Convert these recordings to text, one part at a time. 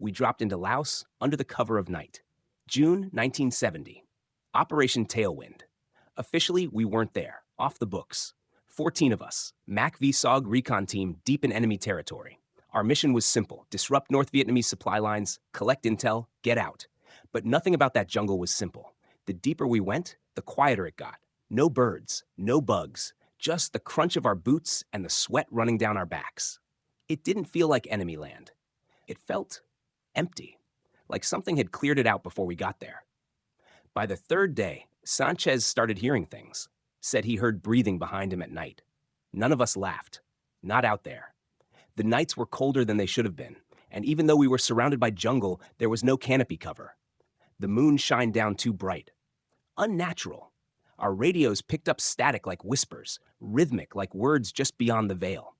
We dropped into Laos under the cover of night. June 1970. Operation Tailwind. Officially, we weren't there. Off the books. 14 of us. Mac VSOG recon team deep in enemy territory. Our mission was simple. Disrupt North Vietnamese supply lines, collect intel, get out. But nothing about that jungle was simple. The deeper we went, the quieter it got. No birds, no bugs, just the crunch of our boots and the sweat running down our backs. It didn't feel like enemy land. It felt empty, like something had cleared it out before we got there. By the third day, Sanchez started hearing things, said he heard breathing behind him at night. None of us laughed. Not out there. The nights were colder than they should have been, and even though we were surrounded by jungle, there was no canopy cover. The moon shined down too bright. Unnatural. Our radios picked up static like whispers, rhythmic like words just beyond the veil.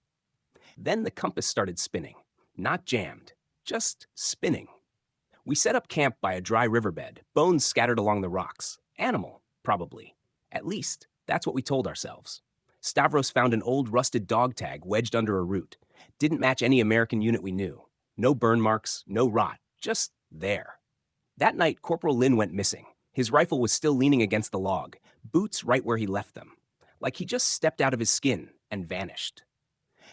Then the compass started spinning. Not jammed, just spinning. We set up camp by a dry riverbed, bones scattered along the rocks. Animal, probably. At least, that's what we told ourselves. Stavros found an old rusted dog tag wedged under a root. Didn't match any American unit we knew. No burn marks, no rot, just there. That night, Corporal Lin went missing. His rifle was still leaning against the log, boots right where he left them. Like he just stepped out of his skin and vanished.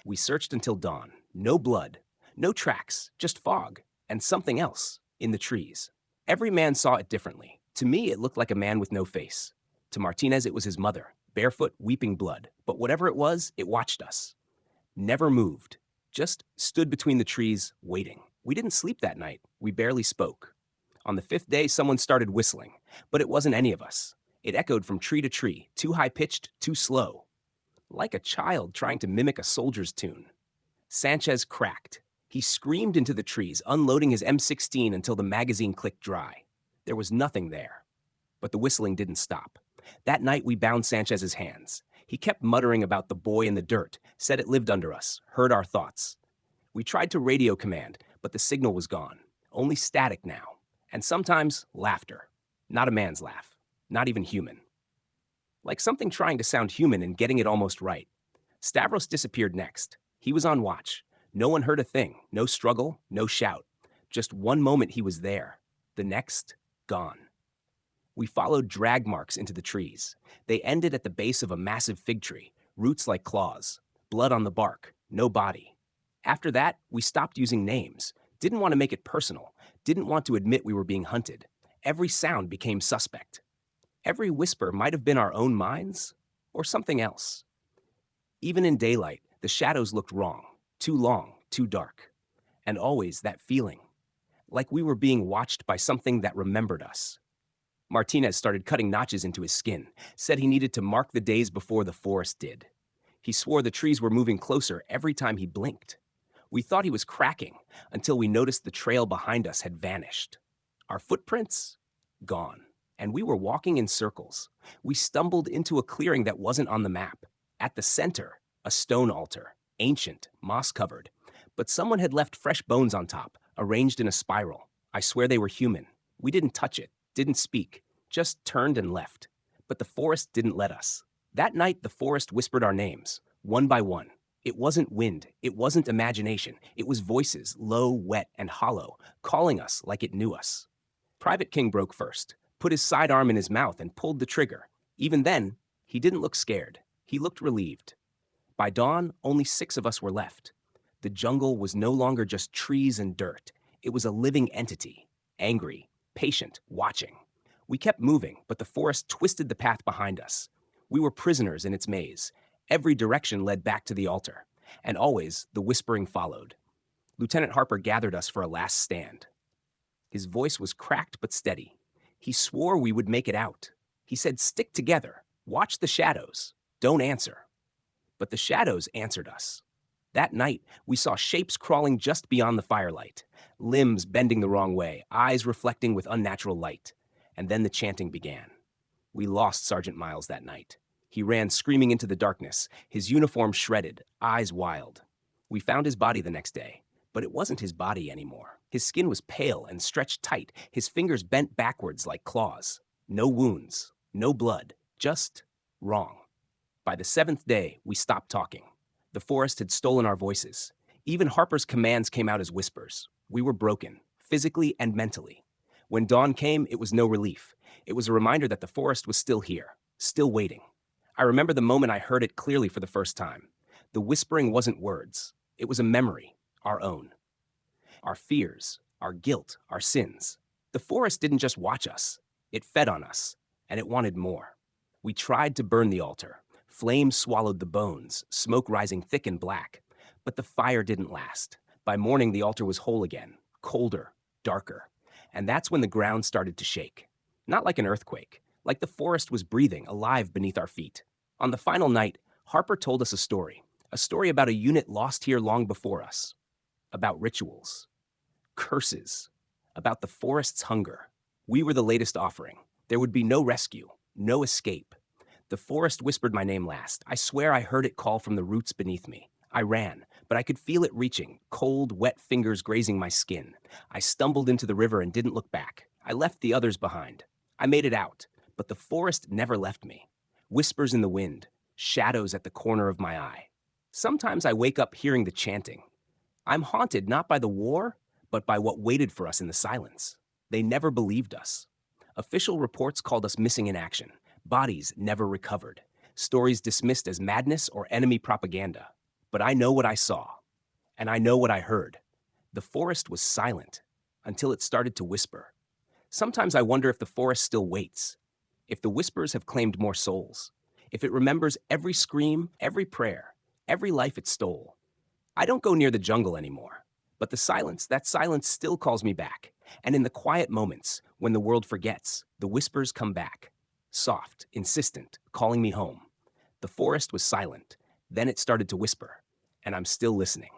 We searched until dawn. No blood, no tracks, just fog, and something else in the trees. Every man saw it differently. To me, it looked like a man with no face. To Martinez, it was his mother, barefoot, weeping blood. But whatever it watched us. Never moved, just stood between the trees, waiting. We didn't sleep that night. We barely spoke. On the fifth day, someone started whistling, but it wasn't any of us. It echoed from tree to tree, too high-pitched, too slow. Like a child trying to mimic a soldier's tune. Sanchez cracked. He screamed into the trees, unloading his M16 until the magazine clicked dry. There was nothing there. But the whistling didn't stop. That night, we bound Sanchez's hands. He kept muttering about the boy in the dirt, said it lived under us, heard our thoughts. We tried to radio command, but the signal was gone. Only static now. And sometimes, laughter. Not a man's laugh. Not even human. Like something trying to sound human and getting it almost right. Stavros disappeared next. He was on watch. No one heard a thing. No struggle, no shout. Just one moment he was there. The next, gone. We followed drag marks into the trees. They ended at the base of a massive fig tree, roots like claws, blood on the bark, no body. After that, we stopped using names. Didn't want to make it personal. Didn't want to admit we were being hunted. Every sound became suspect. Every whisper might have been our own minds or something else. Even in daylight, the shadows looked wrong, too long, too dark. And always that feeling, like we were being watched by something that remembered us. Martinez started cutting notches into his skin, said he needed to mark the days before the forest did. He swore the trees were moving closer every time he blinked. We thought he was cracking until we noticed the trail behind us had vanished. Our footprints? Gone. And we were walking in circles. We stumbled into a clearing that wasn't on the map. At the center, a stone altar, ancient, moss-covered. But someone had left fresh bones on top, arranged in a spiral. I swear they were human. We didn't touch it, didn't speak, just turned and left. But the forest didn't let us. That night, the forest whispered our names, one by one. It wasn't wind, it wasn't imagination. It was voices, low, wet, and hollow, calling us like it knew us. Private King broke first, put his sidearm in his mouth and pulled the trigger. Even then, he didn't look scared. He looked relieved. By dawn, only 6 of us were left. The jungle was no longer just trees and dirt. It was a living entity, angry, patient, watching. We kept moving, but the forest twisted the path behind us. We were prisoners in its maze. Every direction led back to the altar, and always the whispering followed. Lieutenant Harper gathered us for a last stand. His voice was cracked but steady. He swore we would make it out. He said, "Stick together. Watch the shadows. Don't answer." But the shadows answered us. That night, we saw shapes crawling just beyond the firelight, limbs bending the wrong way, eyes reflecting with unnatural light. And then the chanting began. We lost Sergeant Miles that night. He ran screaming into the darkness, his uniform shredded, eyes wild. We found his body the next day, but it wasn't his body anymore. His skin was pale and stretched tight, his fingers bent backwards like claws. No wounds, no blood, just wrong. By the 7th day, we stopped talking. The forest had stolen our voices. Even Harper's commands came out as whispers. We were broken, physically and mentally. When dawn came, it was no relief. It was a reminder that the forest was still here, still waiting. I remember the moment I heard it clearly for the first time. The whispering wasn't words. It was a memory, our own. Our fears, our guilt, our sins. The forest didn't just watch us. It fed on us, and it wanted more. We tried to burn the altar. Flames swallowed the bones, smoke rising thick and black. But the fire didn't last. By morning, the altar was whole again, colder, darker. And that's when the ground started to shake. Not like an earthquake, like the forest was breathing, alive beneath our feet. On the final night, Harper told us a story about a unit lost here long before us, about rituals, curses, about the forest's hunger. We were the latest offering. There would be no rescue, no escape. The forest whispered my name last. I swear I heard it call from the roots beneath me. I ran, but I could feel it reaching, cold, wet fingers grazing my skin. I stumbled into the river and didn't look back. I left the others behind. I made it out, but the forest never left me. Whispers in the wind, shadows at the corner of my eye. Sometimes I wake up hearing the chanting. I'm haunted not by the war, but by what waited for us in the silence. They never believed us. Official reports called us missing in action. Bodies never recovered. Stories dismissed as madness or enemy propaganda. But I know what I saw, and I know what I heard. The forest was silent until it started to whisper. Sometimes I wonder if the forest still waits, if the whispers have claimed more souls, if it remembers every scream, every prayer, every life it stole. I don't go near the jungle anymore, but that silence still calls me back. And in the quiet moments, when the world forgets, the whispers come back, soft, insistent, calling me home. The forest was silent. Then it started to whisper, and I'm still listening.